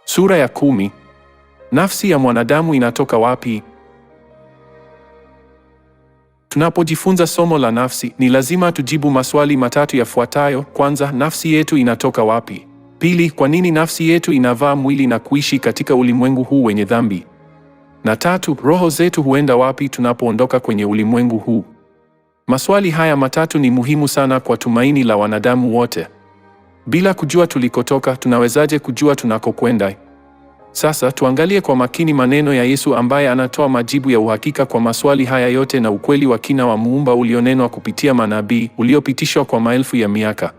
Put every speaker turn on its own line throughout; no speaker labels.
Sura ya 10. Nafsi ya mwanadamu inatoka wapi? Tunapojifunza somo la nafsi, ni lazima tujibu maswali matatu yafuatayo. Kwanza, nafsi yetu inatoka wapi? Pili, kwa nini nafsi yetu inavaa mwili na kuishi katika ulimwengu huu wenye dhambi? Na tatu, roho zetu huenda wapi tunapoondoka kwenye ulimwengu huu? Maswali haya matatu ni muhimu sana kwa tumaini la wanadamu wote. Bila kujua tulikotoka, tunawezaje kujua tunakokwenda? Sasa tuangalie kwa makini maneno ya Yesu ambaye anatoa majibu ya uhakika kwa maswali haya yote na ukweli wa kina wa Muumba ulionenwa kupitia manabii, uliopitishwa kwa maelfu ya miaka.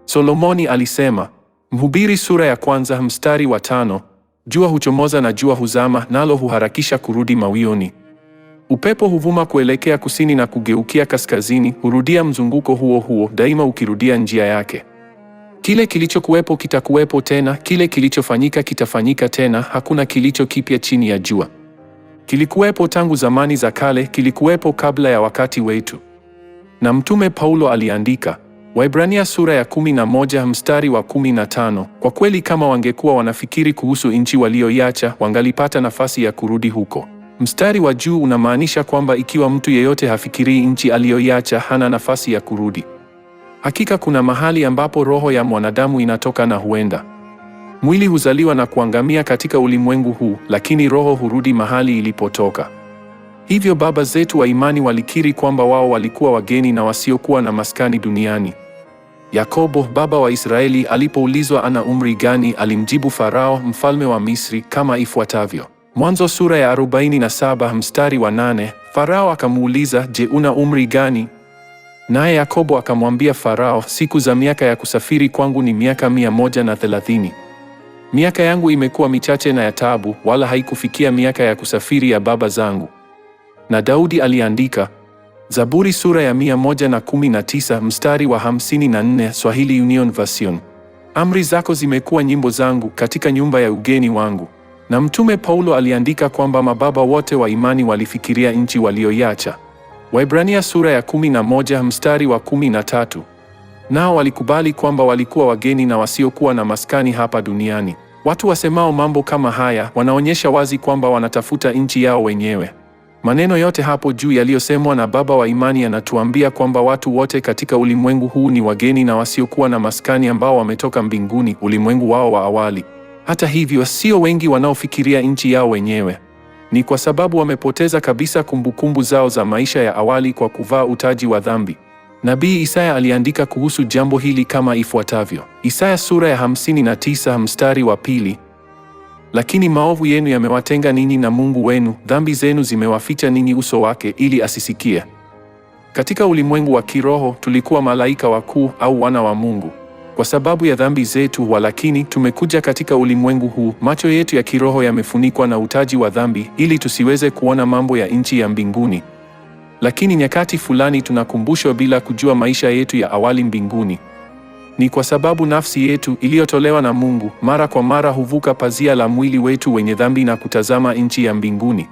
Solomoni alisema, Mhubiri sura ya 1 mstari wa 5, jua huchomoza na jua huzama, nalo huharakisha kurudi mawioni. Upepo huvuma kuelekea kusini na kugeukia kaskazini, hurudia mzunguko huo huo, daima ukirudia njia yake. Kile kilichokuwepo kitakuwepo tena, kile kilichofanyika kitafanyika tena, hakuna kilicho kipya chini ya jua. Kilikuwepo tangu zamani za kale, kilikuwepo kabla ya wakati wetu. Na Mtume Paulo aliandika, Waebrania sura ya 11 mstari wa 15, kwa kweli kama wangekuwa wanafikiri kuhusu nchi walioiacha, wangalipata nafasi ya kurudi huko. Mstari wa juu unamaanisha kwamba ikiwa mtu yeyote hafikirii nchi aliyoiacha, hana nafasi ya kurudi. Hakika kuna mahali ambapo roho ya mwanadamu inatoka na huenda. Mwili huzaliwa na kuangamia katika ulimwengu huu, lakini roho hurudi mahali ilipotoka. Hivyo baba zetu wa imani walikiri kwamba wao walikuwa wageni na wasiokuwa na maskani duniani. Yakobo, baba wa Israeli, alipoulizwa ana umri gani, alimjibu Farao, mfalme wa Misri, kama ifuatavyo. Mwanzo sura ya 47 mstari wa 8, Farao akamuuliza, je, una umri gani? Naye Yakobo akamwambia Farao, siku za miaka ya kusafiri kwangu ni miaka 130. Miaka yangu imekuwa michache na ya taabu, wala haikufikia miaka ya kusafiri ya baba zangu. Na Daudi aliandika, Zaburi sura ya 119 mstari wa 54, Swahili Union Version, amri zako zimekuwa nyimbo zangu katika nyumba ya ugeni wangu. Na Mtume Paulo aliandika kwamba mababa wote wa imani walifikiria nchi walioiacha. Waebrania sura ya 11 mstari wa 13. Nao walikubali kwamba walikuwa wageni na wasiokuwa na maskani hapa duniani. Watu wasemao mambo kama haya wanaonyesha wazi kwamba wanatafuta nchi yao wenyewe. Maneno yote hapo juu yaliyosemwa na baba wa imani yanatuambia kwamba watu wote katika ulimwengu huu ni wageni na wasiokuwa na maskani ambao wametoka mbinguni, ulimwengu wao wa awali. Hata hivyo, sio wengi wanaofikiria nchi yao wenyewe. Ni kwa sababu wamepoteza kabisa kumbukumbu zao za maisha ya awali kwa kuvaa utaji wa dhambi. Nabii Isaya aliandika kuhusu jambo hili kama ifuatavyo. Isaya sura ya 59 mstari wa 2, lakini maovu yenu yamewatenga ninyi na Mungu wenu, dhambi zenu zimewaficha ninyi uso wake ili asisikie. Katika ulimwengu wa kiroho tulikuwa malaika wakuu au wana wa Mungu. Kwa sababu ya dhambi zetu, walakini tumekuja katika ulimwengu huu, macho yetu ya kiroho yamefunikwa na utaji wa dhambi ili tusiweze kuona mambo ya nchi ya mbinguni. Lakini nyakati fulani tunakumbushwa bila kujua maisha yetu ya awali mbinguni. Ni kwa sababu nafsi yetu iliyotolewa na Mungu mara kwa mara huvuka pazia la mwili wetu wenye dhambi na kutazama nchi ya mbinguni.